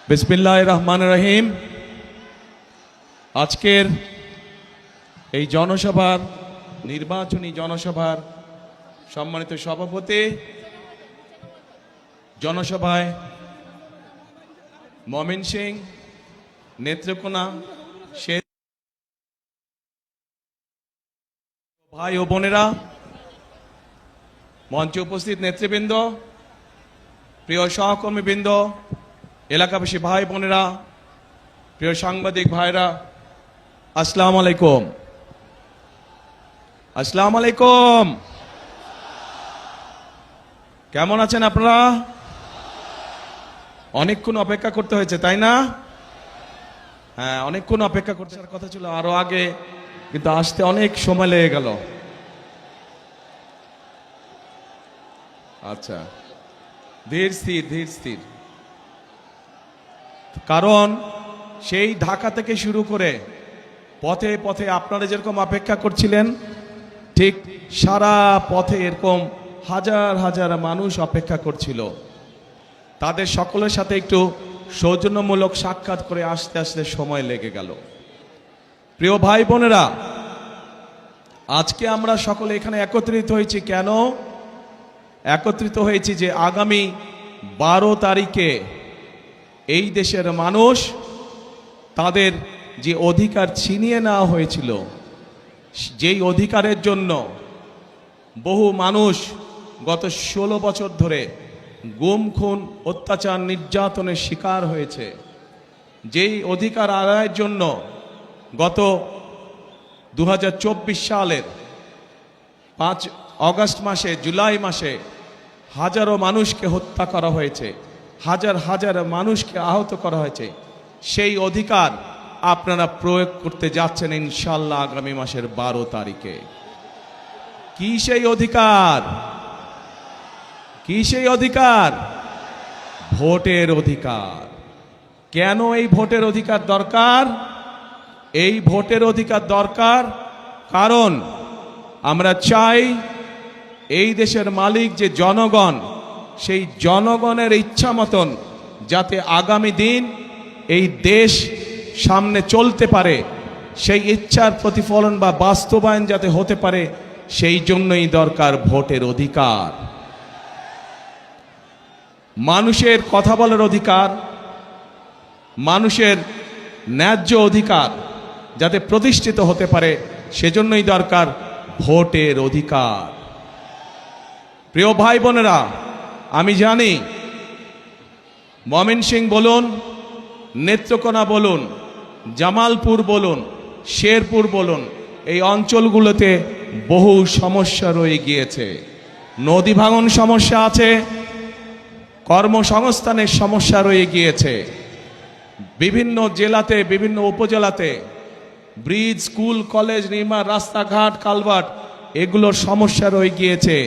বিসমিল্লাহির রহমানির রহিম। আজকের এই জনসভার নির্বাচনী জনসভার সম্মানিত সভাপতি, জনসভায় ময়মনসিংহ, নেত্রকোনা, ভাই ও বোনেরা, মঞ্চে উপস্থিত নেতৃবৃন্দ, প্রিয় সহকর্মীবৃন্দ, এলাকাবাসী ভাই বোনেরা, প্রিয় সাংবাদিক ভাইরা, আসসালামু আলাইকুম। আসসালামু আলাইকুম। কেমন আছেন আপনারা? অনেকক্ষণ অপেক্ষা করতে হয়েছে, তাই না? হ্যাঁ, অনেকক্ষণ অপেক্ষা করতে কথা ছিল আরো আগে, কিন্তু আসতে অনেক সময় লেগে গেল। আচ্ছা, ধীর স্থির। কারণ সেই ঢাকা থেকে শুরু করে পথে পথে আপনারা যেরকম অপেক্ষা করছিলেন, ঠিক সারা পথে এরকম হাজার হাজার মানুষ অপেক্ষা করছিল। তাদের সকলের সাথে একটু সৌজন্যমূলক সাক্ষাৎ করে আসতে আসতে সময় লেগে গেল। প্রিয় ভাই বোনেরা, আজকে আমরা সকলে এখানে একত্রিত হয়েছি কেন? একত্রিত হয়েছি যে আগামী 12 তারিখে এই দেশের মানুষ তাদের যে অধিকার ছিনিয়ে নেওয়া হয়েছিল, যেই অধিকারের জন্য বহু মানুষ গত 16 বছর ধরে গুম খুন অত্যাচার নির্যাতনের শিকার হয়েছে, যেই অধিকার আদায়ের জন্য গত 2024 সালের 5 অগস্ট মাসে, জুলাই মাসে হাজারো মানুষকে হত্যা করা হয়েছে, হাজার হাজার মানুষকে আহত করা হয়েছে, সেই অধিকার আপনারা প্রয়োগ করতে যাচ্ছেন ইনশাল্লাহ আগামী মাসের 12 তারিখে। কি সেই অধিকার? কি সেই অধিকার? ভোটের অধিকার। কেন এই ভোটের অধিকার দরকার? এই ভোটের অধিকার দরকার কারণ আমরা চাই এই দেশের মালিক যে জনগণ, সেই জনগণের ইচ্ছা মতন যাতে আগামী দিন এই দেশ সামনে চলতে পারে, সেই ইচ্ছার প্রতিফলন বা বাস্তবায়ন যাতে হতে পারে, সেই জন্যই দরকার ভোটের অধিকার। মানুষের কথা বলার অধিকার, মানুষের ন্যায্য অধিকার যাতে প্রতিষ্ঠিত হতে পারে, সেজন্যই দরকার ভোটের অধিকার। প্রিয় ভাই বোনেরা, আমি জানি ময়মনসিংহ বলুন, নেত্রকোনা বলুন, জামালপুর বলুন, শেরপুর বলুন, এই অঞ্চলগুলোতে বহু সমস্যা রয়ে গিয়েছে। নদী ভাঙন সমস্যা আছে, কর্মসংস্থানের সমস্যা রয়ে গিয়েছে, বিভিন্ন জেলাতে, বিভিন্ন উপজেলাতে ব্রিজ, স্কুল, কলেজ নির্মাণ, রাস্তাঘাট, কালভার্ট, এগুলোর সমস্যা রয়ে গিয়েছে,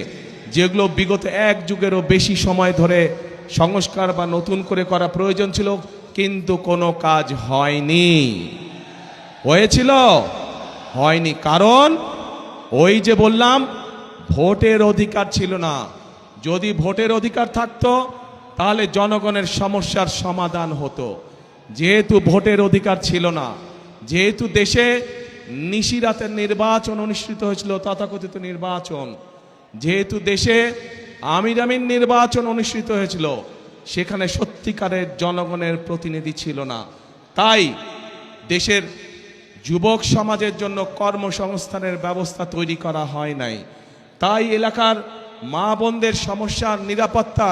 যেগুলো বিগত 1 যুগেরও বেশি সময় ধরে সংস্কার বা নতুন করে করা প্রয়োজন ছিল, কিন্তু কোনো কাজ হয়নি। হয়েছিল? হয়নি। কারণ ওই যে বললাম, ভোটের অধিকার ছিল না। যদি ভোটের অধিকার থাকতো তাহলে জনগণের সমস্যার সমাধান হতো। যেহেতু ভোটের অধিকার ছিল না, যেহেতু দেশে নিশিরাতের নির্বাচন অনুষ্ঠিত হয়েছিল, তথাকথিত নির্বাচন, যেহেতু দেশে আমির নির্বাচন অনুষ্ঠিত হয়েছিল, সেখানে সত্যিকারের জনগণের প্রতিনিধি ছিল না। তাই দেশের যুবক সমাজের জন্য কর্মসংস্থানের ব্যবস্থা তৈরি করা হয় নাই। তাই এলাকার মা বোনদের সমস্যার নিরাপত্তা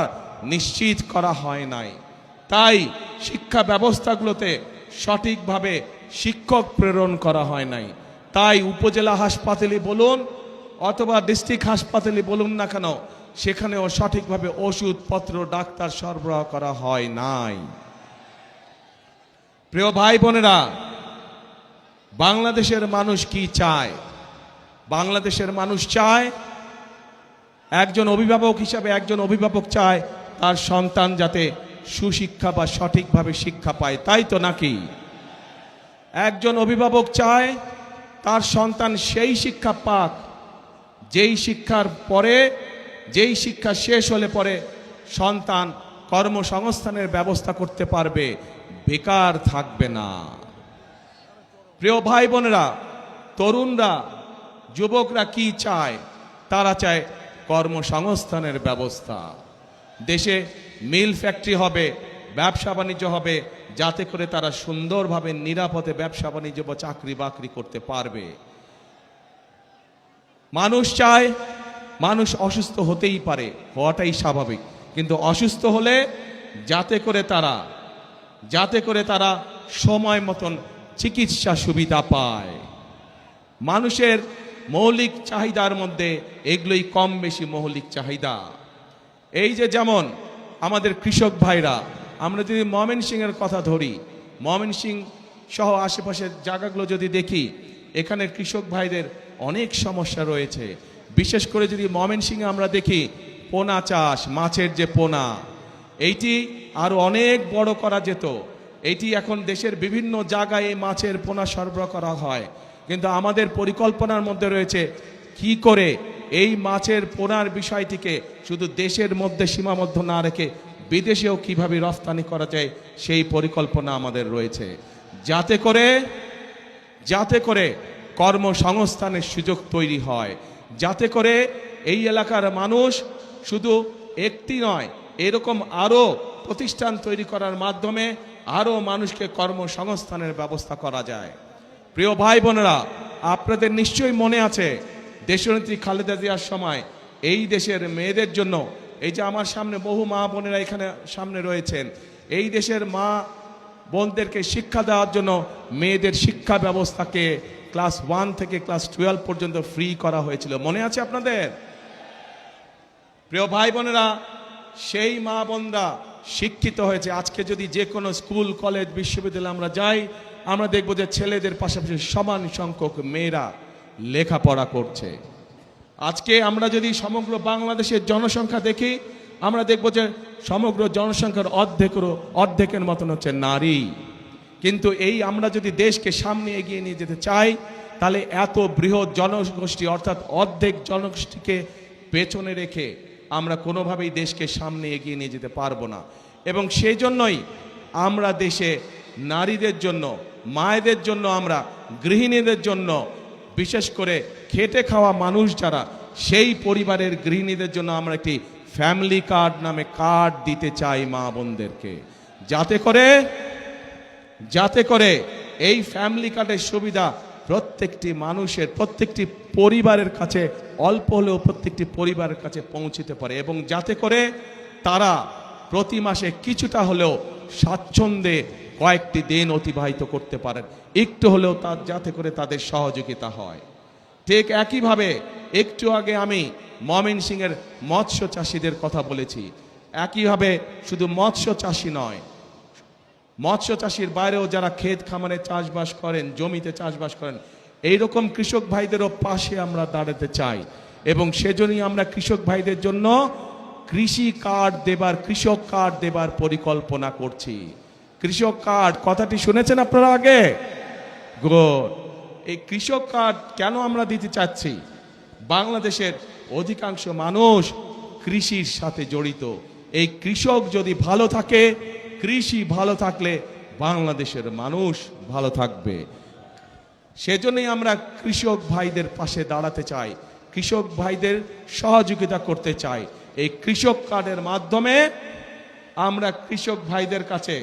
নিশ্চিত করা হয় নাই। তাই শিক্ষা ব্যবস্থাগুলোতে সঠিকভাবে শিক্ষক প্রেরণ করা হয় নাই। তাই উপজেলা হাসপাতালে বলুন অথবা ডিস্ট্রিক্ট হাসপাতালে বলুন না কেন, সেখানেও সঠিকভাবে ওষুধপত্র, ডাক্তার সরবরাহ করা হয় নাই। প্রিয় ভাই বোনেরা, বাংলাদেশের মানুষ কি চায়? বাংলাদেশের মানুষ চায়, একজন অভিভাবক হিসাবে একজন অভিভাবক চায় তার সন্তান যাতে সুশিক্ষা বা সঠিকভাবে শিক্ষা পায়, তাই তো নাকি? একজন অভিভাবক চায় তার সন্তান সেই শিক্ষা পাক যেই শিক্ষার পরে, যেই শিক্ষা শেষ হলে পরে সন্তান কর্মসংস্থানের ব্যবস্থা করতে পারবে, বেকার থাকবে না। প্রিয় ভাই বোনেরা, তরুণরা, যুবকরা কি চায়? তারা চায় কর্মসংস্থানের ব্যবস্থা। দেশে মিল ফ্যাক্টরি হবে, ব্যবসা বাণিজ্য হবে, যাতে করে তারা সুন্দরভাবে নিরাপদে ব্যবসা বাণিজ্য বা চাকরি বাকরি করতে পারবে। মানুষ চায়, মানুষ অসুস্থ হতেই পারে, হওয়াটাই স্বাভাবিক, কিন্তু অসুস্থ হলে যাতে করে তারা সময় মতন চিকিৎসা সুবিধা পায়। মানুষের মৌলিক চাহিদার মধ্যে এগুলোই কম বেশি মৌলিক চাহিদা। এই যে যেমন আমাদের কৃষক ভাইরা, আমরা যদি ময়মনসিংহের কথা ধরি, ময়মনসিংহ সহ আশেপাশের জায়গাগুলো যদি দেখি, এখানের কৃষক ভাইদের অনেক সমস্যা রয়েছে। বিশেষ করে যদি ময়মনসিংহে আমরা দেখি পোনা চাষ, মাছের যে পোনা, এইটি আরো অনেক বড় করা যেত। এইটি এখন দেশের বিভিন্ন জায়গায় এই মাছের পোনা সরবরাহ করা হয়, কিন্তু আমাদের পরিকল্পনার মধ্যে রয়েছে কি করে এই মাছের পোনার বিষয়টিকে শুধু দেশের মধ্যে সীমাবদ্ধ না রেখে বিদেশেও কিভাবে রফতানি করা যায়, সেই পরিকল্পনা আমাদের রয়েছে, যাতে করে কর্মসংস্থানের সুযোগ তৈরি হয়, যাতে করে এই এলাকার মানুষ শুধু একটি নয়, এরকম আরো প্রতিষ্ঠান তৈরি করার মাধ্যমে আরো মানুষকে কর্মসংস্থানের ব্যবস্থা করা যায়। প্রিয় ভাই বোনেরা, আপনাদের নিশ্চয়ই মনে আছে দেশনেত্রী খালেদা জিয়ার সময় এই দেশের মেয়েদের জন্য, এই যে আমার সামনে বহু মা বোনেরা এখানে সামনে রয়েছেন, এই দেশের মা বোনদেরকে শিক্ষা দেওয়ার জন্য মেয়েদের শিক্ষা ব্যবস্থাকে ক্লাস 1 থেকে ক্লাস 12 পর্যন্ত ফ্রি করা হয়েছিল। মনে আছে আপনাদের? প্রিয় ভাই বোনেরা, সেই মা বোনরা শিক্ষিত হয়েছে। আজকে যদি যে কোনো স্কুল, কলেজ, বিশ্ববিদ্যালয়ে আমরা যাই, আমরা দেখব যে ছেলেদের পাশাপাশি সমান সংখ্যক মেয়েরা লেখাপড়া করছে। আজকে আমরা যদি সমগ্র বাংলাদেশের জনসংখ্যা দেখি, আমরা দেখব যে সমগ্র জনসংখ্যার অর্ধেকের মতন হচ্ছে নারী। কিন্তু এই আমরা যদি দেশকে সামনে এগিয়ে নিয়ে যেতে চাই, তাহলে এত বৃহৎ জনগোষ্ঠী অর্থাৎ অর্ধেক জনগোষ্ঠীকে পেছনে রেখে আমরা কোনোভাবেই দেশকে সামনে এগিয়ে নিয়ে যেতে পারবো না। এবং সেই জন্যই আমরা দেশে নারীদের জন্য, মায়েদের জন্য, আমরা গৃহিণীদের জন্য, বিশেষ করে খেটে খাওয়া মানুষ যারা, সেই পরিবারের গৃহিণীদের জন্য আমরা একটি ফ্যামিলি কার্ড নামে কার্ড দিতে চাই মা বোনদেরকে, যাতে করে এই ফ্যামিলি কার্ডের সুবিধা প্রত্যেকটি মানুষের, প্রত্যেকটি পরিবারের কাছে, অল্প হলেও প্রত্যেকটি পরিবারের কাছে পৌঁছতে পারে, এবং যাতে করে তারা প্রতি মাসে কিছুটা হলেও স্বাচ্ছন্দ্যে কয়েকটি দিন অতিবাহিত করতে পারেন, একটু হলেও যাতে করে তাদের সহযোগিতা হয়। ঠিক একইভাবে একটু আগে আমি ময়মনসিংহের মৎস্য চাষিদের কথা বলেছি। একইভাবে শুধু মৎস্য চাষি নয়, মৎস্য চাষির বাইরেও যারা ক্ষেত খামারে চাষবাস করেন, জমিতে চাষবাস করেন, এইরকম কৃষক ভাইদেরও পাশে আমরা দাঁড়াতে চাই। এবং সেজন্যই আমরা কৃষক ভাইদের জন্য কৃষক কার্ড দেবার পরিকল্পনা করছি। কৃষক কার্ড কথাটি শুনেছেন আপনারা আগে? গুড। এই কৃষক কার্ড কেন আমরা দিতে চাচ্ছি? বাংলাদেশের অধিকাংশ মানুষ কৃষির সাথে জড়িত। এই কৃষক যদি ভালো থাকে, কৃষি ভালো থাকলে বাংলাদেশের মানুষ ভালো থাকবে। সেজন্যই আমরা কৃষক ভাইদের পাশে দাঁড়াতে চাই, কৃষক ভাইদের সহযোগিতা করতে চাই। এই কৃষক কার্ডের মাধ্যমে আমরা কৃষক ভাইদের কাছে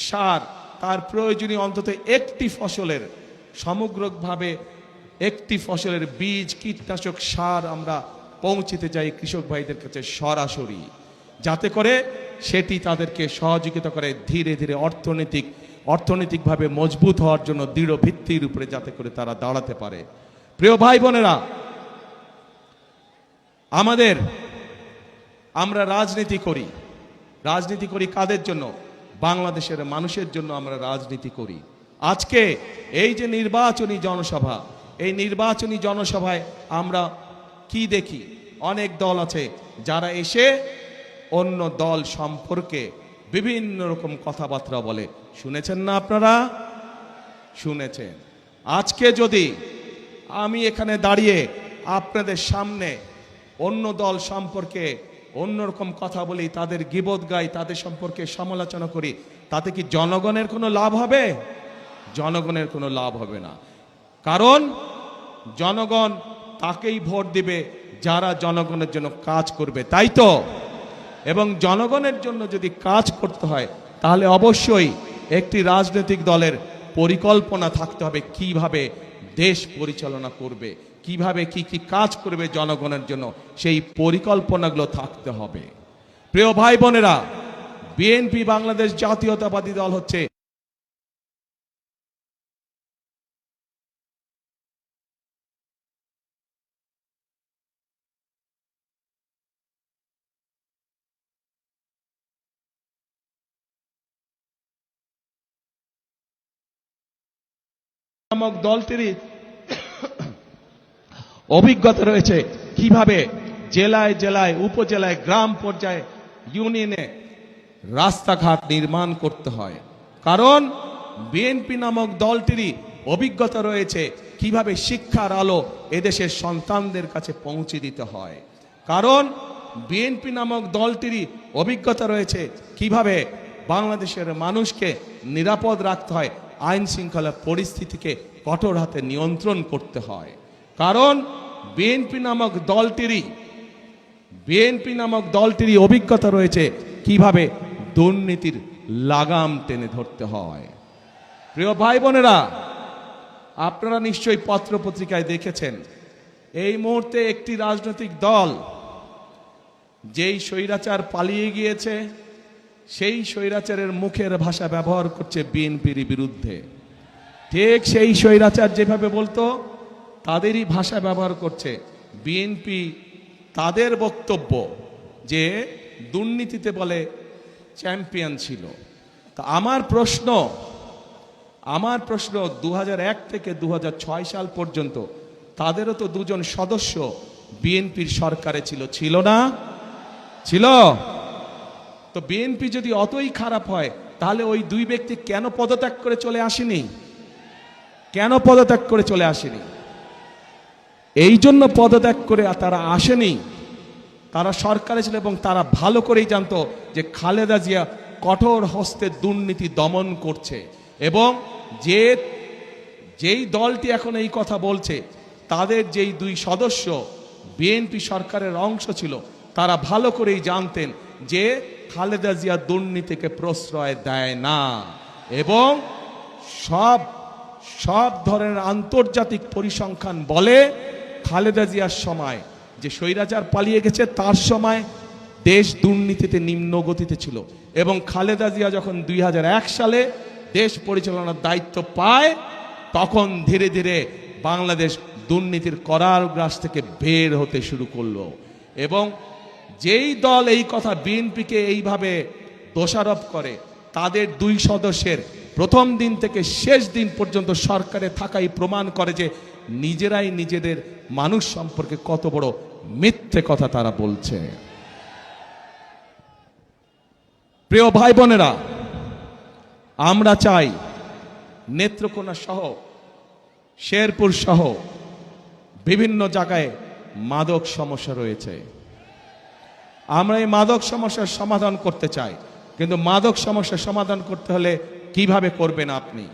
সার, তার প্রয়োজনীয় অন্তত একটি ফসলের, সমগ্রভাবে একটি ফসলের বীজ, কীটনাশক, সার আমরা পৌঁছতে চাই কৃষক ভাইদের কাছে সরাসরি, যাতে করে সেটি তাদেরকে সহযোগিতা করে ধীরে ধীরে অর্থনৈতিকভাবে মজবুত হওয়ার জন্য দৃঢ় ভিত্তির উপরে, যাতে করে তারা দাঁড়াতে পারে। প্রিয় ভাই বোনেরা, আমরা রাজনীতি করি কাদের জন্য? বাংলাদেশের মানুষের জন্য আমরা রাজনীতি করি। আজকে এই যে নির্বাচনী জনসভা, এই নির্বাচনী জনসভায় আমরা কি দেখি? অনেক দল আছে যারা এসে অন্য দল সম্পর্কে বিভিন্ন রকম কথাবার্তা বলে। শুনেছেন না আপনারা? শুনেছেন। আজকে যদি আমি এখানে দাঁড়িয়ে আপনাদের সামনে অন্য দল সম্পর্কে অন্যরকম কথা বলি, তাদের গীবত গাই, তাদের সম্পর্কে সমালোচনা করি, তাতে কি জনগণের কোনো লাভ হবে? জনগণের কোনো লাভ হবে না। কারণ জনগণ তাকেই ভোট দিবে যারা জনগণের জন্য কাজ করবে, তাই তো? এবং জনগণের জন্য যদি কাজ করতে হয় তাহলে অবশ্যই একটি রাজনৈতিক দলের পরিকল্পনা থাকতে হবে কিভাবে দেশ পরিচালনা করবে, কিভাবে কি কি কাজ করবে জনগণের জন্য, সেই পরিকল্পনাগুলো থাকতে হবে। প্রিয় ভাই বোনেরা, বিএনপি বাংলাদেশ জাতীয়তাবাদী দল হচ্ছে নামক দলটিরই অভিজ্ঞতা রয়েছে কিভাবে জেলায় জেলায়, উপজেলায়, গ্রাম পর্যায়ে, ইউনিয়নে রাস্তাঘাট নির্মাণ করতে হয়। কারণ বিএনপি নামক দলটিরই অভিজ্ঞতা রয়েছে কিভাবে শিক্ষার আলো এদেশের সন্তানদের কাছে পৌঁছে দিতে হয়। কারণ বিএনপি নামক দলটিরই অভিজ্ঞতা রয়েছে কিভাবে বাংলাদেশের মানুষকে নিরাপদ রাখতে হয়, আইন শৃঙ্খলা পরিস্থিতিকে কঠোর হাতে নিয়ন্ত্রণ করতে হয়। কারণ বিএনপি নামক দলটিরই অভিজ্ঞতা রয়েছে কিভাবে দুর্নীতির লাগাম টেনে ধরতে হয়। প্রিয় ভাই বোনেরা, আপনারা নিশ্চয়ই পত্র পত্রিকায় দেখেছেন এই মুহূর্তে একটি রাজনৈতিক দল যেই স্বৈরাচার পালিয়ে গিয়েছে সেই স্বৈরাচারের মুখের ভাষা ব্যবহার করছে বিএনপির বিরুদ্ধে। ঠিক সেই স্বৈরাচার যেভাবে বলতো তাদেরই ভাষা ব্যবহার করছে বিএনপি। তাদের বক্তব্য যে দুর্নীতিতে বলে চ্যাম্পিয়ন ছিল। তা আমার প্রশ্ন 2001 থেকে 2006 সাল পর্যন্ত তাদেরও তো দুজন সদস্য বিএনপির সরকারে ছিল না? ছিল। তো বিএনপি যদি অতই খারাপ হয় তাহলে ওই দুই ব্যক্তি কেন পদত্যাগ করে চলে আসেনি? এই জন্য পদত্যাগ করে তারা আসেনি। তারা সরকারে ছিল এবং তারা ভালো করেই জানতো যে খালেদা জিয়া কঠোর হস্তে দুর্নীতি দমন করছে। এবং যেই দলটি এখন এই কথা বলছে তাদের যেই দুই সদস্য বিএনপি সরকারের অংশ ছিল তারা ভালো করেই জানতেন যে খালেদা জিয়া দুর্নীতিকে প্রশ্রয় দেয় না। এবং সব ধরনের আন্তর্জাতিক পরিসংখ্যান বলে খালেদা জিয়ার সময় যে স্বৈরাচার পালিয়ে গেছে তার সময় দেশ দুর্নীতিতে নিম্ন গতিতে ছিল। এবং খালেদা জিয়া যখন 2001 সালে দেশ পরিচালনার দায়িত্ব পায় তখন ধীরে ধীরে বাংলাদেশ দুর্নীতির কারাগার থেকে বের হতে শুরু করলো। এবং যেই দল এই কথা বিএনপিকে এইভাবে দোষারোপ করে তাদের দুই সদস্যের প্রথম দিন থেকে শেষ দিন পর্যন্ত সরকারে থাকাই প্রমাণ করে যে নিজেরাই নিজেদের মানুষ সম্পর্কে কত বড় মিথ্যে কথা তারা বলছে। প্রিয় ভাই বোনেরা, আমরা চাই নেত্রকোনা সহ শেরপুর সহ বিভিন্ন জায়গায় মাদক সমস্যা রয়েছে। আমরা এই মাদক সমস্যার সমাধান করতে চাই, কিন্তু মাদক সমস্যার সমাধান করতে হলে কিভাবে করবেন? আপনি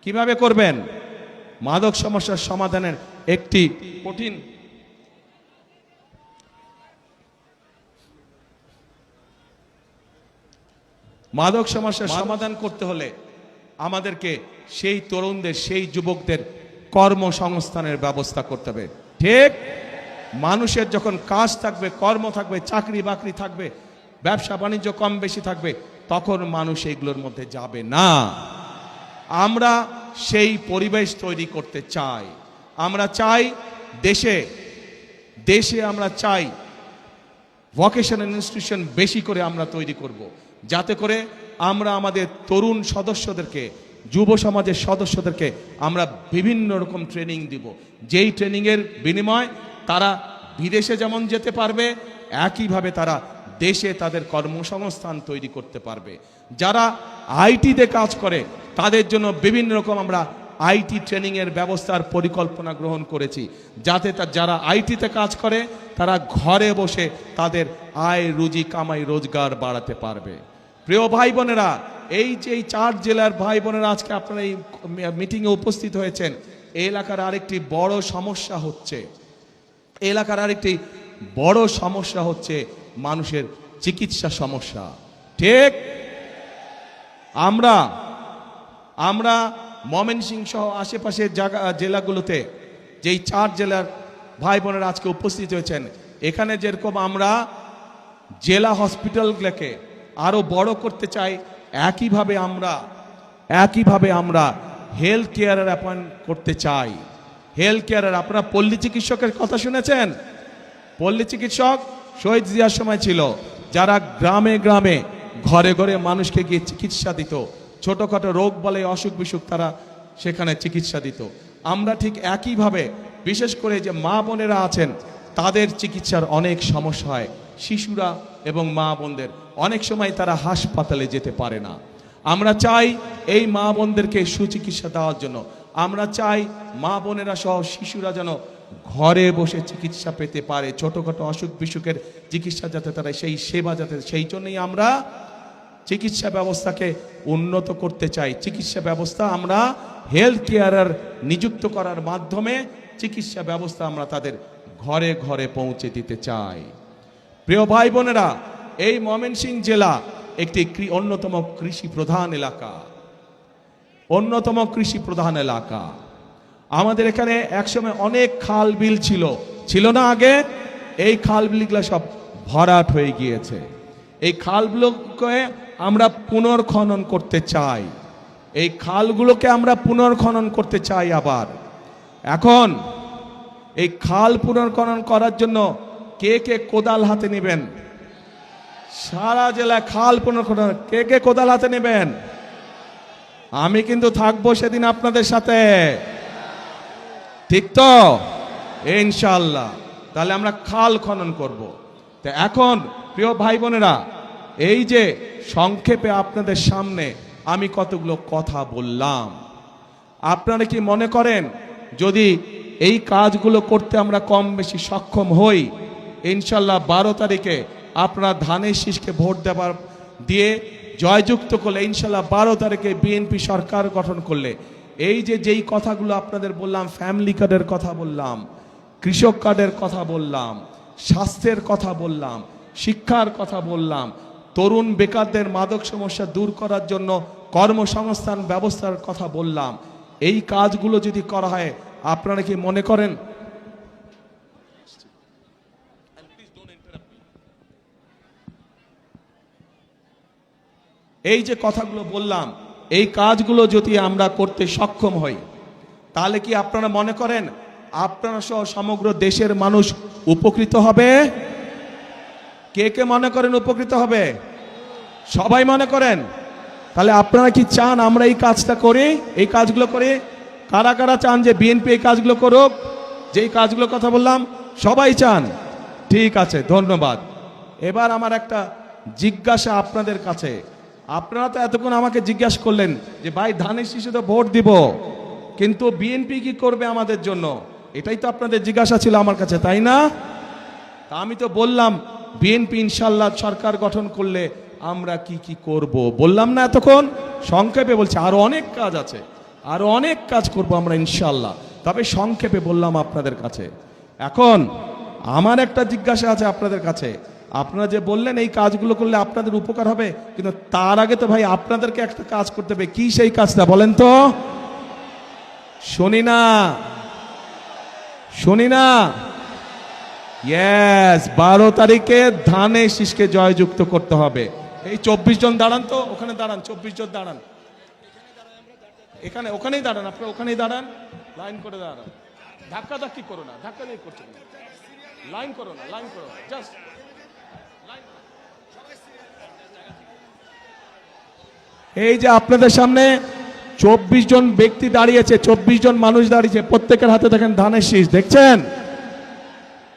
কিভাবে করবেন? মাদক সমস্যার সমাধানের একটি কঠিন মাদক সমস্যার সমাধান করতে হলে আমাদেরকে সেই তরুণদের, সেই যুবকদের কর্মসংস্থানের ব্যবস্থা করতে হবে। ঠিক মানুষের যখন কাজ থাকবে, কর্ম থাকবে, চাকরি বাকরি থাকবে, ব্যবসা বাণিজ্য কম বেশি থাকবে, তখন মানুষ এইগুলোর মধ্যে যাবে না। আমরা সেই পরিবেশ তৈরি করতে চাই। আমরা চাই দেশে আমরা চাই ভোকেশনাল ইনস্টিটিউশন বেশি করে আমরা তৈরি করব, যাতে করে আমরা আমাদের তরুণ সদস্যদেরকে, যুব সমাজের সদস্যদেরকে আমরা বিভিন্ন রকম ট্রেনিং দিব, যেই ট্রেনিংয়ের বিনিময় তারা বিদেশে যেমন যেতে পারবে একইভাবে তারা দেশে তাদের কর্মসংস্থান তৈরি করতে পারবে। যারা আইটিতে কাজ করে তাদের জন্য বিভিন্ন রকম আমরা আইটি ট্রেনিংয়ের ব্যবস্থার পরিকল্পনা গ্রহণ করেছি, যাতে যারা আইটিতে কাজ করে তারা ঘরে বসে তাদের আয় রুজি কামাই রোজগার বাড়াতে পারবে। প্রিয় ভাই বোনেরা, এই যে এই 4 জেলার ভাই বোনেরা আজকে আপনারা এই মিটিংয়ে উপস্থিত হয়েছেন, এই এলাকার আরেকটি বড় সমস্যা হচ্ছে, এলাকার আরেকটি বড় সমস্যা হচ্ছে মানুষের চিকিৎসা সমস্যা। ঠিক, আমরা ময়মনসিংহ সহ আশেপাশের জেলাগুলোতে যেই 4 জেলার ভাই বোনেরা আজকে উপস্থিত হয়েছেন, এখানে যেরকম আমরা জেলা হসপিটালগুলোকে আরো বড় করতে চাই, একইভাবে আমরা হেলথ কেয়ারের অ্যাপয়েন্ট করতে চাই। হেলথ কেয়ারের, আপনারা পল্লী চিকিৎসকের কথা শুনেছেন? পল্লী চিকিৎসক শহীদ জিয়ার সময় ছিল, যারা গ্রামে গ্রামে ঘরে ঘরে মানুষকে গিয়ে চিকিৎসা দিত, ছোটখাটো রোগ বলে অসুখ বিসুখ তারা সেখানে চিকিৎসা দিত। আমরা ঠিক একইভাবে বিশেষ করে যে মা বোনেরা আছেন তাদের চিকিৎসার অনেক সমস্যা হয়, শিশুরা এবং মা বোনদের অনেক সময় তারা হাসপাতালে যেতে পারে না। আমরা চাই এই মা বোনদেরকে সুচিকিৎসা দেওয়ার জন্য, আমরা চাই মা বোনেরা সহ শিশুরা যেন ঘরে বসে চিকিৎসা পেতে পারে, ছোটখাটো অসুখ বিসুখের চিকিৎসা যাতে তারা সেই সেবা যাতে, সেই জন্যই আমরা চিকিৎসা ব্যবস্থাকে উন্নত করতে চাই। চিকিৎসা ব্যবস্থা আমরা হেলথ কেয়ারার নিযুক্ত করার মাধ্যমে চিকিৎসা ব্যবস্থা আমরা তাদের ঘরে ঘরে পৌঁছে দিতে চাই। প্রিয় ভাই বোনেরা, এই ময়মনসিংহ জেলা একটি অন্যতম কৃষি প্রধান এলাকা। আমাদের এখানে একসময় অনেক খাল বিল ছিল না আগে? এই খাল বিলগুলো সব ভরাট হয়ে গিয়েছে। এই খালগুলোকে আমরা পুনর্খনন করতে চাই, এই খালগুলোকে আমরা পুনর্খনন করতে চাই। আবার এখন এই খাল পুনর্খনন করার জন্য কে কে কোদাল হাতে নেবেন? সারা জেলায় খাল পুনর্খনন কে কে কোদাল হাতে নেবেন? আমি কিন্তু থাকবো সেদিন আপনাদের সাথে, ঠিক তো? ইনশাআল্লাহ। তাহলে আমরা খাল খনন করব। তো এখন প্রিয় ভাই বোনেরা, এই যে সংক্ষেপে আপনাদের সামনে আমি কতগুলো কথা বললাম, আপনারা কি মনে করেন যদি এই কাজগুলো করতে আমরা কম বেশি সক্ষম হই, ইনশাল্লাহ 12 তারিখে আপনারা ধানের শীষকে ভোট দিয়ে জয়যুক্ত করলে, ইনশাল্লাহ 12 তারিখে বিএনপি সরকার গঠন করলে, এই যে যেই কথাগুলো আপনাদের বললাম, ফ্যামিলি কার্ডের কথা বললাম, কৃষক কার্ডের কথা বললাম, স্বাস্থ্যের কথা বললাম, শিক্ষার কথা বললাম, তরুণ বেকারদের মাদক সমস্যা দূর করার জন্য কর্মসংস্থান ব্যবস্থার কথা বললাম, এই কাজগুলো যদি করা হয়, আপনারা কি মনে করেন এই যে কথাগুলো বললাম, এই কাজগুলো যদি আমরা করতে সক্ষম হই, তাহলে কি আপনারা মনে করেন আপনারা সহ সমগ্র দেশের মানুষ উপকৃত হবে? কে কে মনে করেন উপকৃত হবে? সবাই মনে করেন? তাহলে আপনারা কি চান আমরা এই কাজটা করি, এই কাজগুলো করি? কারা কারা চান যে বিএনপি এই কাজগুলো করুক? যেই কাজগুলো কথা বললাম সবাই চান? ঠিক আছে, ধন্যবাদ। এবার আমার একটা জিজ্ঞাসা আপনাদের কাছে, আপনারা তো এতক্ষণ আমাকে জিজ্ঞাসা করলেন যে ভাই ধানের শীষে তো ভোট দিব, কিন্তু বিএনপি কি করবে আমাদের জন্য, এটাই তো আপনাদের জিজ্ঞাসা ছিল আমার কাছে, তাই না? তা আমি তো বললাম বিএনপি ইনশাল্লাহ সরকার গঠন করলে আমরা কি কি করব বললাম না এতক্ষণ? সংক্ষেপে বলছি, আরো অনেক কাজ আছে, আরো অনেক কাজ করব আমরা ইনশাল্লাহ, তবে সংক্ষেপে বললাম আপনাদের কাছে। এখন আমার একটা জিজ্ঞাসা আছে আপনাদের কাছে, আপনারা যে বললেন এই কাজগুলো করলে আপনাদের উপকার হবে, কিন্তু তার আগে তো ভাই আপনাদেরকে একটা কাজ করতে হবে। কি সেই কাজটা বলেন তো? শুনি না। ইয়েস, 12 তারিখে ধানের শীষকে জয়যুক্ত করতে হবে। এই 24 জন দাঁড়ান তো, ওখানে দাঁড়ান, 24 জন দাঁড়ান, ওখানেই দাঁড়ান, আপনারা ওখানেই দাঁড়ান, লাইন করে দাঁড়ান, ধাক্কা ধাক্কি করো না, ধাক্কা দিয়ে করছো না, লাইন করো না, জাস্ট এই যে আপনাদের সামনে 24 জন ব্যক্তি দাঁড়িয়েছে, 24 জন মানুষ দাঁড়িয়েছে, প্রত্যেকের হাতে দেখেন ধানের শীষ, দেখছেন?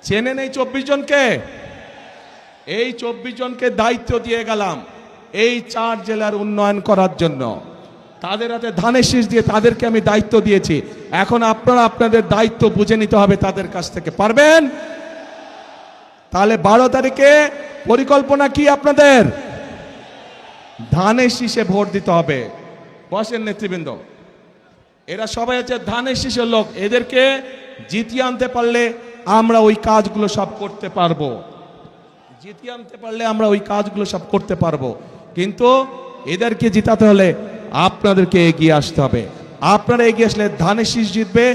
চেনেন এই 24 জনকে? এই 24 জনকে দায়িত্ব দিয়ে গেলাম এই 4 জেলার উন্নয়ন করার জন্য। তাদের হাতে ধানের শীষ দিয়ে তাদেরকে আমি দায়িত্ব দিয়েছি। এখন আপনারা আপনাদের দায়িত্ব বুঝে নিতে হবে তাদের কাছ থেকে। পারবেন? তাহলে 12 তারিখে পরিকল্পনা কি আপনাদের? ধানের শীষে ভোট দিতে হবে। বসেন নেতৃবৃন্দ, এরা সবাই হচ্ছে ধানের শীষের লোক। এদেরকে জিতিয়ে আনতে পারলে আমরা ওই কাজগুলো সব করতে পারবো। জিতিয়ে আনতে পারলে আমরা ওই কাজগুলো সব করতে পারবো। কিন্তু এদেরকে জিতাতে হলে আপনাদেরকে এগিয়ে আসতে হবে। আপনারা এগিয়ে আসলে ধানের শীষ জিতবে।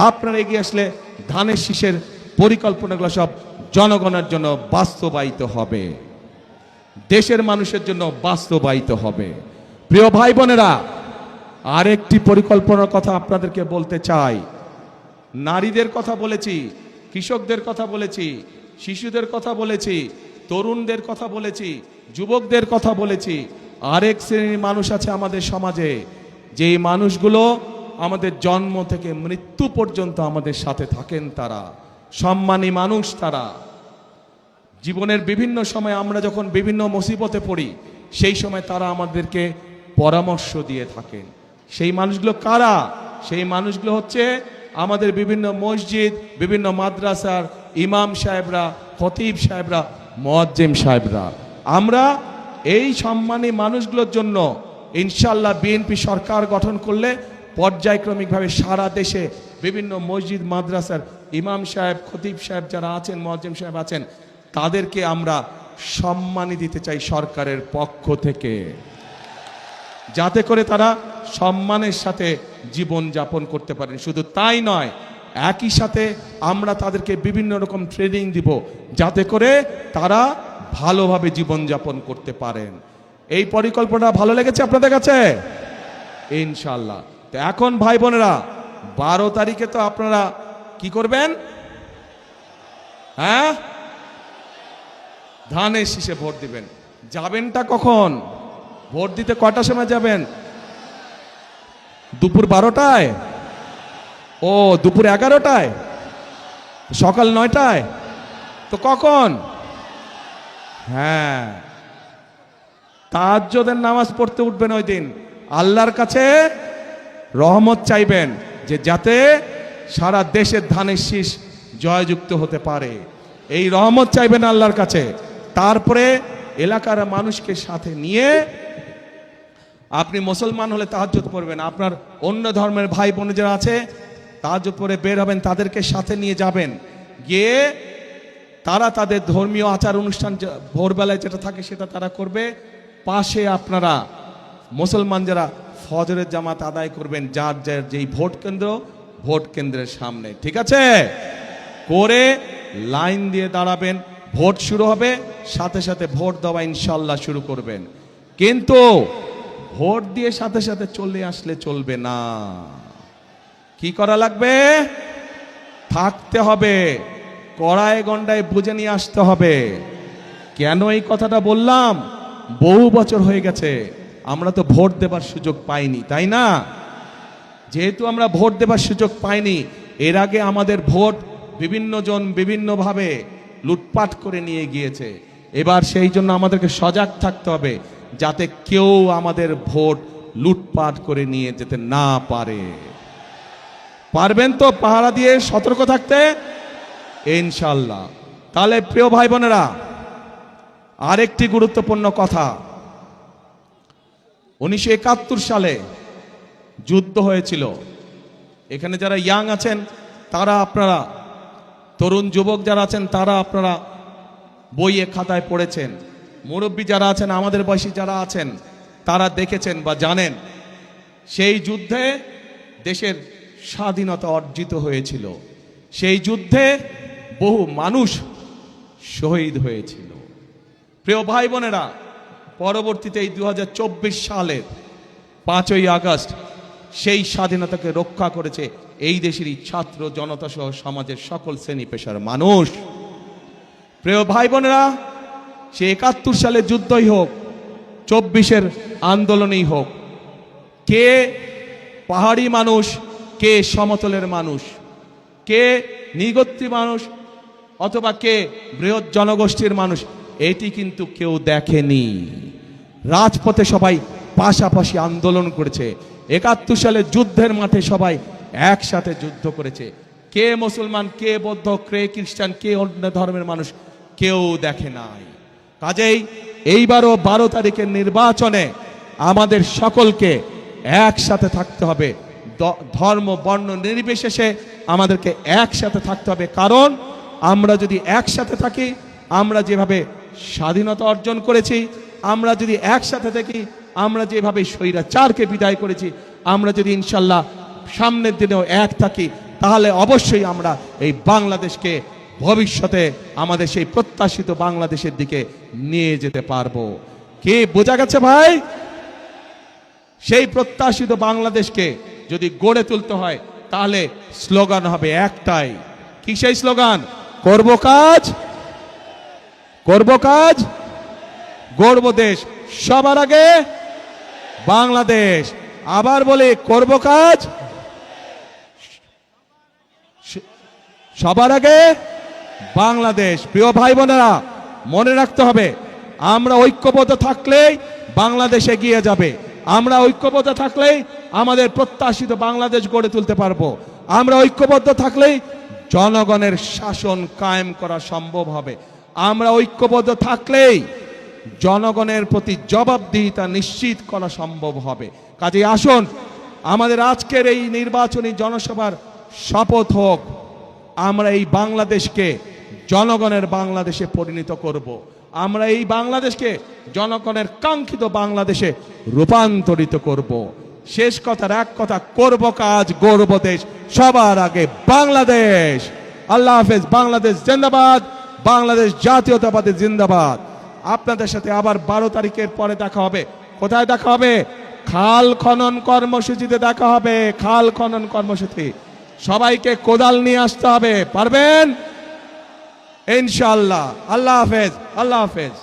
আপনারা এগিয়ে আসলে ধানের শীষের পরিকল্পনাগুলো সব জনগণের জন্য বাস্তবায়িত হবে, দেশের মানুষের জন্য বাস্তবায়িত হবে। প্রিয় ভাই বোনেরা, আরেকটি পরিকল্পনার কথা আপনাদেরকে বলতে চাই। নারীদের কথা বলেছি, কৃষকদের কথা বলেছি, শিশুদের কথা বলেছি, তরুণদের কথা বলেছি, যুবকদের কথা বলেছি। আরেক শ্রেণীর মানুষ আছে আমাদের সমাজে, যেই মানুষগুলো আমাদের জন্ম থেকে মৃত্যু পর্যন্ত আমাদের সাথে থাকেন। তারা সম্মানী মানুষ। তারা জীবনের বিভিন্ন সময় আমরা যখন বিভিন্ন মুসিবতে পড়ি, সেই সময় তারা আমাদেরকে পরামর্শ দিয়ে থাকেন। সেই মানুষগুলো কারা? সেই মানুষগুলো হচ্ছে আমাদের বিভিন্ন মসজিদ, বিভিন্ন মাদ্রাসার ইমাম সাহেবরা, খতিব সাহেবরা, মুয়াজ্জিম সাহেবরা। আমরা এই সম্মানী মানুষগুলোর জন্য ইনশাআল্লাহ বিএনপি সরকার গঠন করলে পর্যায়ক্রমিকভাবে সারা দেশে বিভিন্ন মসজিদ মাদ্রাসার ইমাম সাহেব, খতিব সাহেব যারা আছেন, মুয়াজ্জিম সাহেব আছেন, তাদেরকে আমরা সম্মানী দিতে চাই সরকারের পক্ষ থেকে, যাতে করে তারা সম্মানের সাথে জীবন যাপন করতে পারেন। শুধু তাই নয়, একই সাথে আমরা তাদেরকে বিভিন্ন রকম ট্রেনিং দিব, যাতে করে তারা ভালোভাবে জীবন যাপন করতে পারেন। এই পরিকল্পনা ভালো লেগেছে আপনাদের কাছে? ইনশাআল্লাহ। তো এখন ভাই বোনেরা, 12 তারিখে তো আপনারা কি করবেন? হ্যাঁ, ধানের শীষে ভোট দিবেন। যাবেনটা কখন? ভোট দিতে কটার সময় যাবেন? দুপুর 12টায়? ও, দুপুর 11টায়? সকাল 9টায়? তো কখন? হ্যাঁ, তাহাজ্জুদের নামাজ পড়তে উঠবেন ওই দিন। আল্লাহর কাছে রহমত চাইবেন যে যাতে সারা দেশের ধানের শীষ জয়যুক্ত হতে পারে। এই রহমত চাইবেন আল্লাহর কাছে। তারপরে এলাকার মানুষকে সাথে নিয়ে আপনি মুসলমান হলে তাহাজ্জুদ পড়বেন, আপনার অন্য ধর্মের ভাই বোন যারা আছে তাহাজ্জুদ পড়ে বের হবেন, তাদেরকে সাথে নিয়ে যাবেন। গিয়ে তারা তাদের ধর্মীয় আচার অনুষ্ঠান ভোরবেলায় যেটা থাকে সেটা তারা করবে। পাশে আপনারা মুসলমান যারা ফজরের জামাত আদায় করবেন, যার যার যেই ভোট কেন্দ্র, ভোট কেন্দ্রের সামনে, ঠিক আছে? করে লাইন দিয়ে দাঁড়াবেন। ভোট শুরু হবে, সাথে সাথে ভোট দেওয়া ইনশাল্লাহ শুরু করবেন। কিন্তু ভোট দিয়ে সাথে সাথে চলে আসলে চলবে না। কি করা লাগবে? থাকতে হবে, কড়ায় গন্ডায় বুঝে নিয়ে আসতে হবে। কেন এই কথাটা বললাম? বহু বছর হয়ে গেছে আমরা তো ভোট দেবার সুযোগ পাইনি, তাই না? যেহেতু আমরা ভোট দেবার সুযোগ পাইনি, এর আগে আমাদের ভোট বিভিন্ন জন বিভিন্নভাবে লুটপাট করে নিয়ে গিয়েছে। এবার সেই জন্য আমাদেরকে সজাগ থাকতে হবে, যাতে কেউ আমাদের ভোট লুটপাট করে নিয়ে যেতে না পারে। পারবেন তো পাহারা দিয়ে সতর্ক থাকতে? ইনশাআল্লাহ। তাহলে প্রিয় ভাই বোনেরা, আরেকটি গুরুত্বপূর্ণ কথা, 1971 সালে যুদ্ধ হয়েছিল। এখানে যারা ইয়াং আছেন তারা, আপনারা তরুণ যুবক যারা আছেন তারা আপনারা বইয়ে খাতায় পড়েছেন। মুরব্বী যারা আছেন, আমাদের বয়সী যারা আছেন, তারা দেখেছেন বা জানেন সেই যুদ্ধে দেশের স্বাধীনতা অর্জিত হয়েছিল। সেই যুদ্ধে বহু মানুষ শহীদ হয়েছিল। প্রিয় ভাই বোনেরা, পরবর্তীতে এই 2024 সালের 5ই আগস্ট সেই স্বাধীনতাকে রক্ষা করেছে এই দেশেরই ছাত্র জনতা সহ সমাজের সকল শ্রেণী পেশার মানুষ। প্রিয় ভাই বোনেরা, সে 71 সালের যুদ্ধই হোক, 24-এর আন্দোলনই হোক, কে পাহাড়ি মানুষ, কে সমতলের মানুষ, কে নৃগোত্রী মানুষ অথবা কে বৃহৎ জনগোষ্ঠীর মানুষ, এটি কিন্তু কেউ দেখেনি। রাজপথে সবাই পাশাপাশি আন্দোলন করেছে। ৭১ সালে যুদ্ধের মাঠে সবাই একসাথে যুদ্ধ করেছে। কে মুসলমান, কে বৌদ্ধ, কে খ্রিস্টান, কে অন্য ধর্মের মানুষ, কেউ দেখে নাই। কাজেই এইবারও 12 তারিখের নির্বাচনে আমাদের সকলকে একসাথে থাকতে হবে, ধর্ম বর্ণ নির্বিশেষে আমাদেরকে একসাথে থাকতে হবে। কারণ আমরা যদি একসাথে থাকি, আমরা যেভাবে স্বাধীনতা অর্জন করেছি, আমরা যদি একসাথে থাকি, আমরা যেভাবে স্বৈরাচারকে বিদায় করেছি, আমরা যদি ইনশাল্লাহ সামনের দিনেও এক থাকি, তাহলে অবশ্যই আমরা এই বাংলাদেশকে ভবিষ্যতে আমাদের সেই প্রত্যাশিত বাংলাদেশের দিকে নিয়ে যেতে পারবো। কি বোঝা গেছে ভাই? সেই প্রত্যাশিত বাংলাদেশকে যদি গড়ে তুলতে হয়, তাহলে স্লোগান হবে একটাই। কি সেই স্লোগান? করব কাজ, করব কাজ, গড়ব দেশ, সবার আগে বাংলাদেশ। আবার বলে, করব কাজ, সবার আগে বাংলাদেশ। প্রিয় ভাই বোনেরা, মনে রাখতে হবে, আমরা ঐক্যবদ্ধ থাকলেই বাংলাদেশ এগিয়ে যাবে। আমরা ঐক্যবদ্ধ থাকলেই আমাদের প্রত্যাশিত বাংলাদেশ গড়ে তুলতে পারবো। আমরা ঐক্যবদ্ধ থাকলেই জনগণের শাসন কায়েম করা সম্ভব হবে। আমরা ঐক্যবদ্ধ থাকলেই জনগণের প্রতি জবাবদিহিতা নিশ্চিত করা সম্ভব হবে। কাজেই আসুন, আমাদের আজকের এই নির্বাচনী জনসভার শপথ হোক, আমরা এই বাংলাদেশকে জনগণের বাংলাদেশে পরিণত করব। আমরা এই বাংলাদেশকে জনগণের কাঙ্ক্ষিত বাংলাদেশে রূপান্তরিত করব। শেষ কথার এক কথা, করব কাজ, গড়ব দেশ, সবার আগে বাংলাদেশ। আল্লাহ হাফেজ। বাংলাদেশ জিন্দাবাদ, বাংলাদেশ জাতীয়তাবাদী জিন্দাবাদ। আপনাদের সাথে আবার 12 তারিখের পরে দেখা হবে। কোথায় দেখা হবে? খাল খনন কর্মসূচিতে দেখা হবে। খাল খনন কর্মসূচি, সবাইকে কোদাল নিয়ে আসতে হবে। পারবেন ইনশাআল্লাহ। আল্লাহ হাফেজ, আল্লাহ হাফেজ।